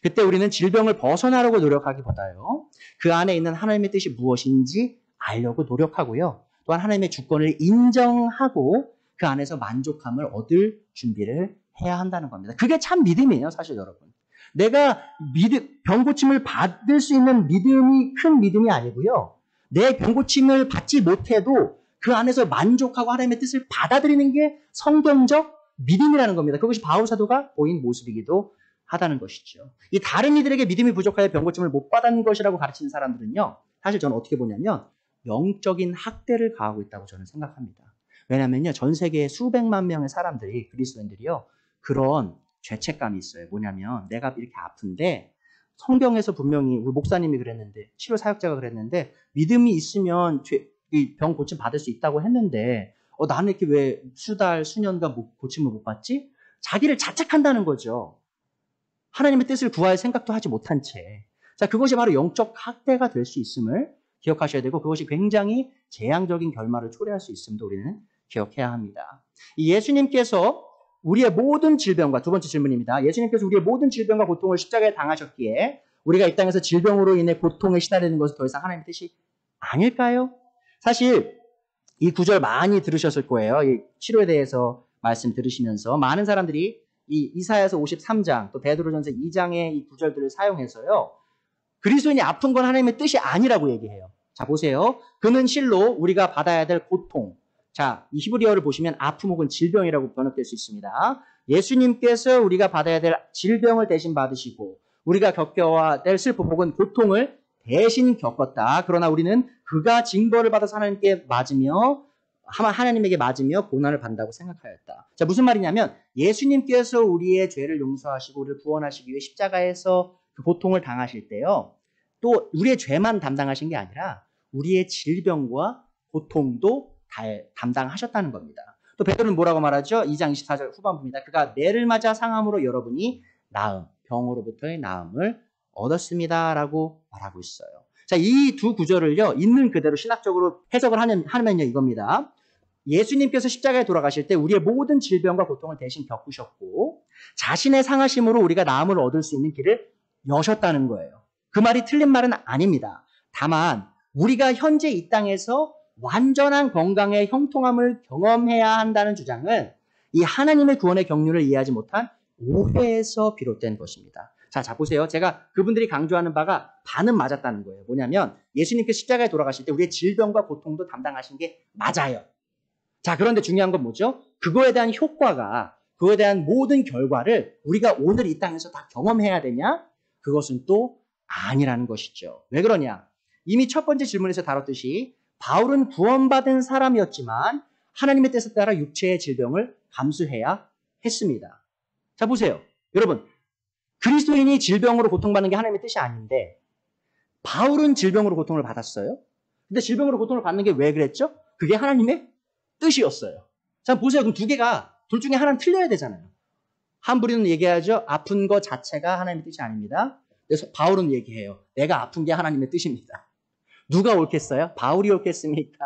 그때 우리는 질병을 벗어나려고 노력하기보다요. 그 안에 있는 하나님의 뜻이 무엇인지 알려고 노력하고요. 또한 하나님의 주권을 인정하고 그 안에서 만족함을 얻을 준비를 해야 한다는 겁니다. 그게 참 믿음이에요, 사실 여러분. 내가 병 고침을 받을 수 있는 믿음이 큰 믿음이 아니고요. 내 병 고침을 받지 못해도 그 안에서 만족하고 하나님의 뜻을 받아들이는 게 성경적 믿음이라는 겁니다. 그것이 바울 사도가 보인 모습이기도 하다는 것이죠. 이 다른 이들에게 믿음이 부족하여 병 고침을 못 받은 것이라고 가르치는 사람들은요. 사실 저는 어떻게 보냐면 영적인 학대를 가하고 있다고 저는 생각합니다. 왜냐면요. 전 세계에 수백만 명의 사람들이 그리스도인들이요. 그런 죄책감이 있어요. 뭐냐면 내가 이렇게 아픈데 성경에서 분명히 우리 목사님이 그랬는데 치료 사역자가 그랬는데 믿음이 있으면 병 고침 받을 수 있다고 했는데 나는 이렇게 왜 수달 수년간 고침을 못 받지? 자기를 자책한다는 거죠. 하나님의 뜻을 구할 생각도 하지 못한 채. 자, 그것이 바로 영적 학대가 될 수 있음을 기억하셔야 되고 그것이 굉장히 재앙적인 결말을 초래할 수 있음도 우리는 기억해야 합니다. 이 예수님께서 우리의 모든 질병과 두 번째 질문입니다. 예수님께서 우리의 모든 질병과 고통을 십자가에 당하셨기에 우리가 이 땅에서 질병으로 인해 고통에 시달리는 것은 더 이상 하나님의 뜻이 아닐까요? 사실 이 구절 많이 들으셨을 거예요. 이 치료에 대해서 말씀 들으시면서 많은 사람들이 이 이사야서 53장 또 베드로전서 2장의 이 구절들을 사용해서요. 그리스도인이 아픈 건 하나님의 뜻이 아니라고 얘기해요. 자, 보세요. 그는 실로 우리가 받아야 될 고통. 자, 이 히브리어를 보시면 아픔 혹은 질병이라고 번역될 수 있습니다. 예수님께서 우리가 받아야 될 질병을 대신 받으시고 우리가 겪어야 될 슬픔 혹은 고통을 대신 겪었다. 그러나 우리는 그가 징벌을 받아서 하나님에게 맞으며 고난을 받는다고 생각하였다. 자, 무슨 말이냐면 예수님께서 우리의 죄를 용서하시고 우리를 구원하시기 위해 십자가에서 그 고통을 당하실 때요. 또 우리의 죄만 담당하신 게 아니라 우리의 질병과 고통도 담당하셨다는 겁니다. 또 베드로는 뭐라고 말하죠? 2장 24절 후반부입니다. 그가 매를 맞아 상함으로 여러분이 병으로부터의 나음을 얻었습니다라고 말하고 있어요. 자, 이 두 구절을요, 있는 그대로 신학적으로 해석을 하면요, 이겁니다. 예수님께서 십자가에 돌아가실 때 우리의 모든 질병과 고통을 대신 겪으셨고, 자신의 상하심으로 우리가 나음을 얻을 수 있는 길을 여셨다는 거예요. 그 말이 틀린 말은 아닙니다. 다만, 우리가 현재 이 땅에서 완전한 건강의 형통함을 경험해야 한다는 주장은 이 하나님의 구원의 경륜을 이해하지 못한 오해에서 비롯된 것입니다. 자, 보세요. 제가 그분들이 강조하는 바가 반은 맞았다는 거예요. 뭐냐면 예수님께서 십자가에 돌아가실 때 우리의 질병과 고통도 담당하신 게 맞아요. 자, 그런데 중요한 건 뭐죠? 그거에 대한 효과가, 그거에 대한 모든 결과를 우리가 오늘 이 땅에서 다 경험해야 되냐? 그것은 또 아니라는 것이죠. 왜 그러냐? 이미 첫 번째 질문에서 다뤘듯이 바울은 구원받은 사람이었지만 하나님의 뜻에 따라 육체의 질병을 감수해야 했습니다. 자, 보세요. 여러분, 그리스도인이 질병으로 고통받는 게 하나님의 뜻이 아닌데 바울은 질병으로 고통을 받았어요. 근데 질병으로 고통을 받는 게 왜 그랬죠? 그게 하나님의 뜻이었어요. 자, 보세요. 그럼 둘 중에 하나는 틀려야 되잖아요. 한부리는 얘기하죠. 아픈 것 자체가 하나님의 뜻이 아닙니다. 그래서 바울은 얘기해요. 내가 아픈 게 하나님의 뜻입니다. 누가 옳겠어요? 바울이 옳겠습니까?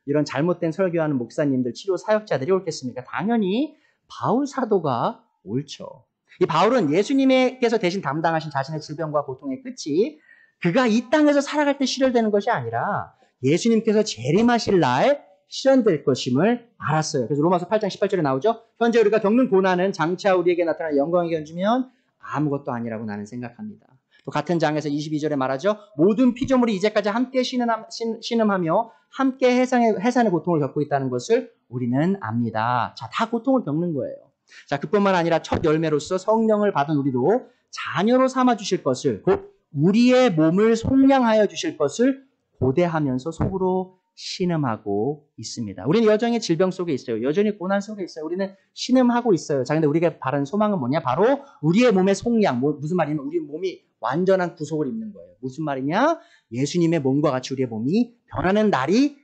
이런 잘못된 설교하는 목사님들, 치료 사역자들이 옳겠습니까? 당연히 바울 사도가 옳죠. 이 바울은 예수님께서 대신 담당하신 자신의 질병과 고통의 끝이 그가 이 땅에서 살아갈 때 실현되는 것이 아니라 예수님께서 재림하실 날 실현될 것임을 알았어요. 그래서 로마서 8장 18절에 나오죠. 현재 우리가 겪는 고난은 장차 우리에게 나타날 영광에게 견주면 아무것도 아니라고 나는 생각합니다. 또 같은 장에서 22절에 말하죠. 모든 피조물이 이제까지 함께 신음하며 함께 해산의 고통을 겪고 있다는 것을 우리는 압니다. 자, 다 고통을 겪는 거예요. 자, 그뿐만 아니라 첫 열매로서 성령을 받은 우리도 자녀로 삼아 주실 것을, 곧 우리의 몸을 속량하여 주실 것을 고대하면서 속으로 신음하고 있습니다. 우리는 여전히 질병 속에 있어요. 여전히 고난 속에 있어요. 우리는 신음하고 있어요. 자, 근데 우리가 바른 소망은 뭐냐? 바로 우리의 몸의 속량. 무슨 말이냐면 우리 몸이 완전한 구속을 입는 거예요. 무슨 말이냐? 예수님의 몸과 같이 우리의 몸이 변하는 날이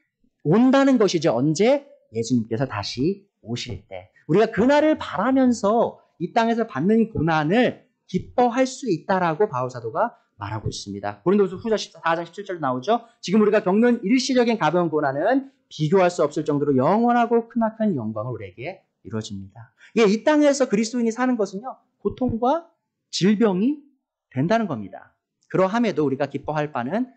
온다는 것이죠. 언제? 예수님께서 다시 오실 때. 우리가 그날을 바라면서 이 땅에서 받는 고난을 기뻐할 수 있다라고 바울 사도가 말하고 있습니다. 고린도후서 4장 17절 나오죠. 지금 우리가 겪는 일시적인 가벼운 고난은 비교할 수 없을 정도로 영원하고 크나큰 영광을 우리에게 이루어집니다. 예, 이 땅에서 그리스도인이 사는 것은요, 고통과 질병이 된다는 겁니다. 그러함에도 우리가 기뻐할 바는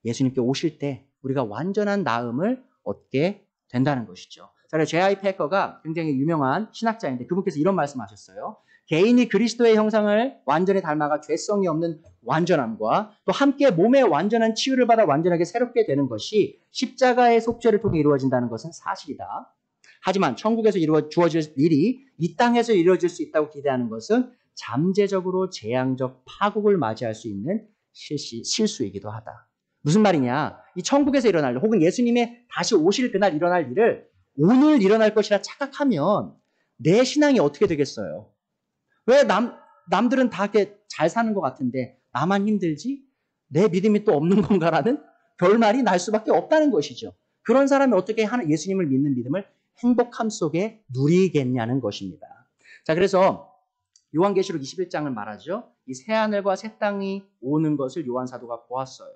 예수님께 오실 때 우리가 완전한 나음을 얻게 된다는 것이죠. 자, J.I. 패커가 굉장히 유명한 신학자인데 그분께서 이런 말씀하셨어요. 개인이 그리스도의 형상을 완전히 닮아가 죄성이 없는 완전함과 또 함께 몸의 완전한 치유를 받아 완전하게 새롭게 되는 것이 십자가의 속죄를 통해 이루어진다는 것은 사실이다. 하지만 천국에서 주어질 일이 이 땅에서 이루어질 수 있다고 기대하는 것은 잠재적으로 재앙적 파국을 맞이할 수 있는 실수이기도 하다. 무슨 말이냐? 이 천국에서 일어날 일, 혹은 예수님의 다시 오실 그날 일어날 일을 오늘 일어날 것이라 착각하면 내 신앙이 어떻게 되겠어요? 왜 남들은 다 이렇게 잘 사는 것 같은데 나만 힘들지? 내 믿음이 또 없는 건가라는 결말이 날 수밖에 없다는 것이죠. 그런 사람이 어떻게 예수님을 믿는 믿음을 행복함 속에 누리겠냐는 것입니다. 자, 그래서 요한계시록 21장을 말하죠. 이 새하늘과 새 땅이 오는 것을 요한 사도가 보았어요.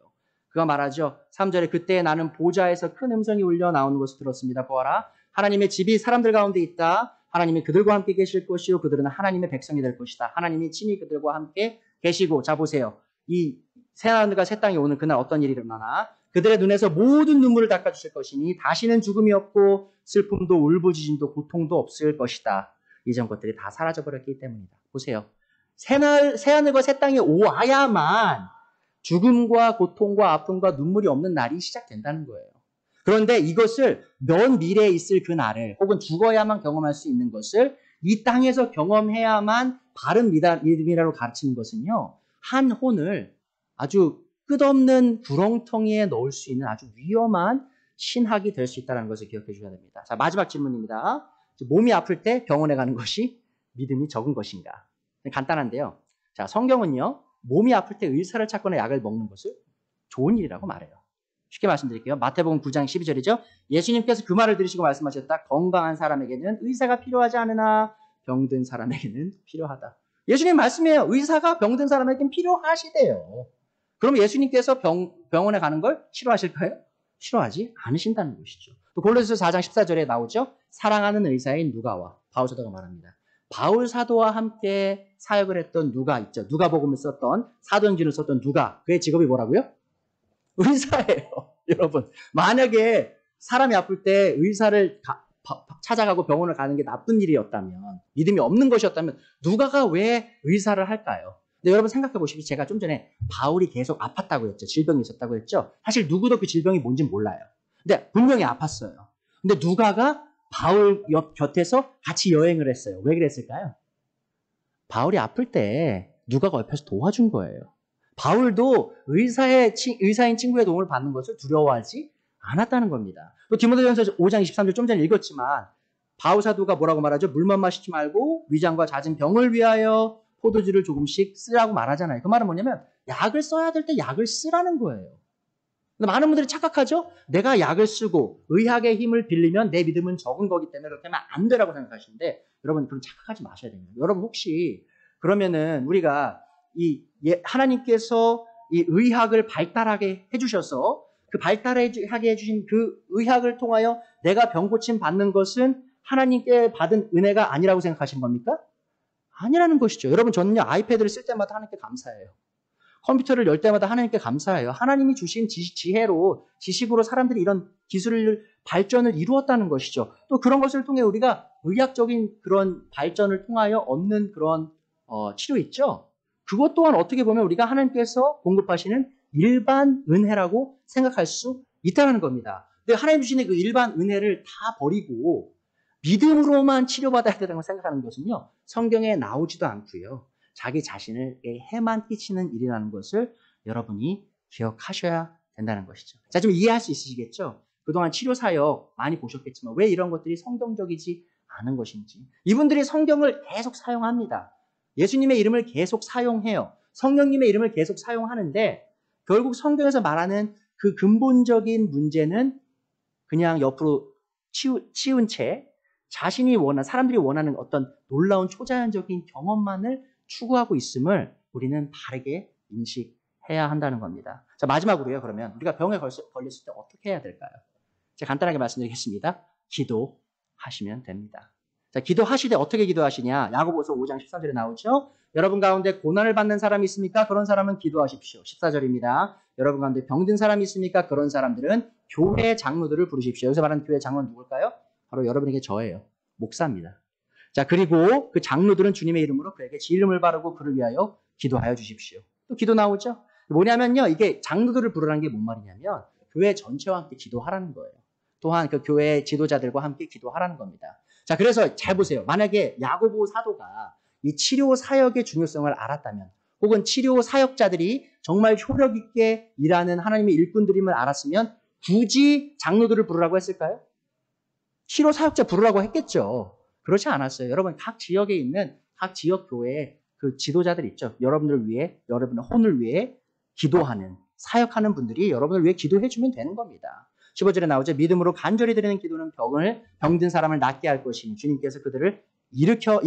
그가 말하죠. 3절에 그때 나는 보좌에서 큰 음성이 울려 나오는 것을 들었습니다. 보아라, 하나님의 집이 사람들 가운데 있다. 하나님이 그들과 함께 계실 것이요 그들은 하나님의 백성이 될 것이다. 하나님이 친히 그들과 함께 계시고, 자 보세요. 이 새하늘과 새 땅이 오는 그날 어떤 일이 일어나나? 그들의 눈에서 모든 눈물을 닦아주실 것이니 다시는 죽음이 없고 슬픔도 울부짖음도 고통도 없을 것이다. 이전 것들이 다 사라져버렸기 때문이다. 보세요. 새하늘과 새 땅이 오야만 죽음과 고통과 아픔과 눈물이 없는 날이 시작된다는 거예요. 그런데 이것을 먼 미래에 있을 그 날을, 혹은 죽어야만 경험할 수 있는 것을 이 땅에서 경험해야만 바른 믿음이라고 가르치는 것은요, 한 혼을 아주 끝없는 구렁텅이에 넣을 수 있는 아주 위험한 신학이 될 수 있다는 것을 기억해 주셔야 됩니다. 자, 마지막 질문입니다. 몸이 아플 때 병원에 가는 것이 믿음이 적은 것인가? 간단한데요. 자, 성경은요, 몸이 아플 때 의사를 찾거나 약을 먹는 것을 좋은 일이라고 말해요. 쉽게 말씀드릴게요. 마태복음 9장 12절이죠. 예수님께서 그 말을 들으시고 말씀하셨다. 건강한 사람에게는 의사가 필요하지 않으나 병든 사람에게는 필요하다. 예수님 말씀이에요. 의사가 병든 사람에게는 필요하시대요. 그럼 예수님께서 병원에 가는 걸 싫어하실까요? 싫어하지 않으신다는 것이죠. 또 골로새서 4장 14절에 나오죠. 사랑하는 의사인 누가와 바울 사도가 말합니다. 바울 사도와 함께 사역을 했던 누가 있죠. 누가복음을 썼던, 사도행전을 썼던 누가. 그의 직업이 뭐라고요? 의사예요. 여러분, 만약에 사람이 아플 때 의사를 찾아가고 병원을 가는 게 나쁜 일이었다면, 믿음이 없는 것이었다면 누가가 왜 의사를 할까요? 근데 여러분 생각해 보시기, 제가 좀 전에 바울이 계속 아팠다고 했죠. 질병이 있었다고 했죠. 사실 누구도 그 질병이 뭔지 몰라요. 근데 분명히 아팠어요. 근데 누가가 바울 곁에서 같이 여행을 했어요. 왜 그랬을까요? 바울이 아플 때 누가가 옆에서 도와준 거예요. 바울도 의사인 친구의 도움을 받는 것을 두려워하지 않았다는 겁니다. 또 디모데전서 5장 23절 좀 전에 읽었지만 바울 사도가 뭐라고 말하죠? 물만 마시지 말고 위장과 잦은 병을 위하여 포도주를 조금씩 쓰라고 말하잖아요. 그 말은 뭐냐면 약을 써야 될 때 약을 쓰라는 거예요. 근데 많은 분들이 착각하죠? 내가 약을 쓰고 의학의 힘을 빌리면 내 믿음은 적은 거기 때문에 그렇게 하면 안 되라고 생각하시는데, 여러분 그럼 착각하지 마셔야 됩니다. 여러분 혹시 그러면은 우리가 하나님께서 이 의학을 발달하게 해주셔서 그 발달하게 해주신 그 의학을 통하여 내가 병고침 받는 것은 하나님께 받은 은혜가 아니라고 생각하신 겁니까? 아니라는 것이죠. 여러분 저는요, 아이패드를 쓸 때마다 하나님께 감사해요. 컴퓨터를 열 때마다 하나님께 감사해요. 하나님이 주신 지혜로, 지식으로 사람들이 이런 기술을 발전을 이루었다는 것이죠. 또 그런 것을 통해 우리가 의학적인 그런 발전을 통하여 얻는 그런 치료 있죠. 그것 또한 어떻게 보면 우리가 하나님께서 공급하시는 일반 은혜라고 생각할 수 있다는 겁니다. 근데 하나님 주시는 그 일반 은혜를 다 버리고 믿음으로만 치료받아야 된다고 생각하는 것은요, 성경에 나오지도 않고요, 자기 자신에게 해만 끼치는 일이라는 것을 여러분이 기억하셔야 된다는 것이죠. 자, 좀 이해할 수 있으시겠죠? 그동안 치료 사역 많이 보셨겠지만 왜 이런 것들이 성경적이지 않은 것인지. 이분들이 성경을 계속 사용합니다. 예수님의 이름을 계속 사용해요. 성령님의 이름을 계속 사용하는데 결국 성경에서 말하는 그 근본적인 문제는 그냥 옆으로 치운 채 자신이 사람들이 원하는 어떤 놀라운 초자연적인 경험만을 추구하고 있음을 우리는 바르게 인식해야 해야 한다는 겁니다. 자, 마지막으로요. 그러면 우리가 병에 걸렸을 때 어떻게 해야 될까요? 제가 간단하게 말씀드리겠습니다. 기도하시면 됩니다. 자, 기도하시되 어떻게 기도하시냐? 야고보서 5장 14절에 나오죠. 여러분 가운데 고난을 받는 사람이 있습니까? 그런 사람은 기도하십시오. 14절입니다. 여러분 가운데 병든 사람이 있습니까? 그런 사람들은 교회 장로들을 부르십시오. 여기서 말하는 교회 장로는 누굴까요? 바로 여러분에게 저예요. 목사입니다. 자, 그리고 그 장로들은 주님의 이름으로 그에게 지름을 바르고 그를 위하여 기도하여 주십시오. 또 기도 나오죠? 뭐냐면요. 이게 장로들을 부르라는 게 뭔 말이냐면 교회 전체와 함께 기도하라는 거예요. 또한 그 교회 지도자들과 함께 기도하라는 겁니다. 자, 그래서 잘 보세요. 만약에 야고보 사도가 이 치료 사역의 중요성을 알았다면 혹은 치료 사역자들이 정말 효력 있게 일하는 하나님의 일꾼들임을 알았으면 굳이 장로들을 부르라고 했을까요? 치료 사역자 부르라고 했겠죠. 그렇지 않았어요. 여러분 각 지역에 있는 각 지역 교회의 그 지도자들 있죠. 여러분을 위해, 여러분의 혼을 위해 기도하는, 사역하는 분들이 여러분을 위해 기도해주면 되는 겁니다. 15절에 나오죠. 믿음으로 간절히 드리는 기도는 병든 사람을 낫게 할 것이니 주님께서 그들을 일으켜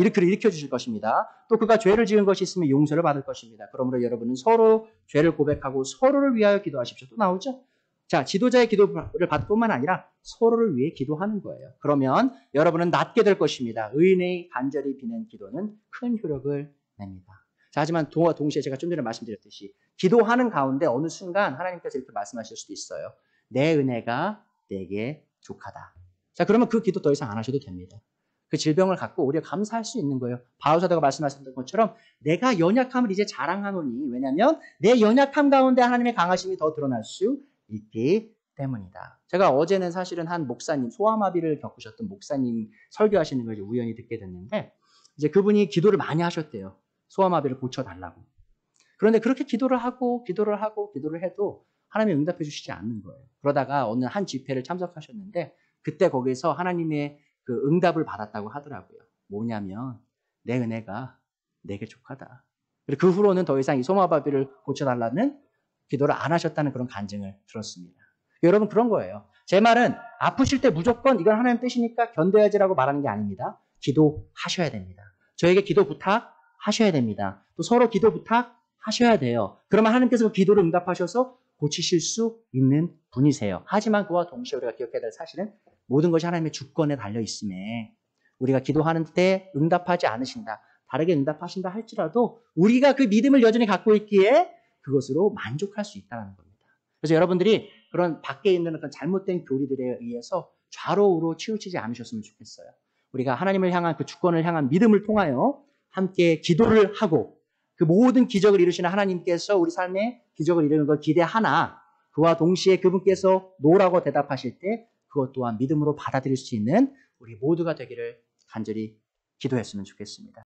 주실 것입니다. 또 그가 죄를 지은 것이 있으면 용서를 받을 것입니다. 그러므로 여러분은 서로 죄를 고백하고 서로를 위하여 기도하십시오. 또 나오죠. 자, 지도자의 기도를 받을 뿐만 아니라 서로를 위해 기도하는 거예요. 그러면 여러분은 낫게 될 것입니다. 의인의 간절히 비는 기도는 큰 효력을 냅니다. 자, 하지만 동시에 제가 좀 전에 말씀드렸듯이 기도하는 가운데 어느 순간 하나님께서 이렇게 말씀하실 수도 있어요. 내 은혜가 내게 족하다. 자, 그러면 그 기도 더 이상 안 하셔도 됩니다. 그 질병을 갖고 오히려 감사할 수 있는 거예요. 바울사도가 말씀하셨던 것처럼 내가 연약함을 이제 자랑하노니 왜냐하면 내 연약함 가운데 하나님의 강하심이 더 드러날 수 있기 때문이다. 제가 어제는 사실은 한 목사님, 소아마비를 겪으셨던 목사님 설교하시는 걸 우연히 듣게 됐는데 이제 그분이 기도를 많이 하셨대요. 소아마비를 고쳐달라고. 그런데 그렇게 기도를 해도 하나님이 응답해 주시지 않는 거예요. 그러다가 어느 한 집회를 참석하셨는데 그때 거기서 하나님의 그 응답을 받았다고 하더라고요. 뭐냐면 내 은혜가 내게 족하다. 그리고 그 후로는 더 이상 이 소아마비를 고쳐달라는 기도를 안 하셨다는 그런 간증을 들었습니다. 여러분 그런 거예요. 제 말은 아프실 때 무조건 이건 하나님 뜻이니까 견뎌야지라고 말하는 게 아닙니다. 기도하셔야 됩니다. 저에게 기도 부탁하셔야 됩니다. 또 서로 기도 부탁하셔야 돼요. 그러면 하나님께서 그 기도를 응답하셔서 고치실 수 있는 분이세요. 하지만 그와 동시에 우리가 기억해야 될 사실은 모든 것이 하나님의 주권에 달려 있음에 우리가 기도하는데 응답하지 않으신다. 다르게 응답하신다 할지라도 우리가 그 믿음을 여전히 갖고 있기에 그것으로 만족할 수 있다는 겁니다. 그래서 여러분들이 그런 밖에 있는 그런 잘못된 교리들에 의해서 좌로우로 치우치지 않으셨으면 좋겠어요. 우리가 하나님을 향한 그 주권을 향한 믿음을 통하여 함께 기도를 하고 그 모든 기적을 이루시는 하나님께서 우리 삶에 기적을 이루는 걸 기대하나 그와 동시에 그분께서 노라고 대답하실 때 그것 또한 믿음으로 받아들일 수 있는 우리 모두가 되기를 간절히 기도했으면 좋겠습니다.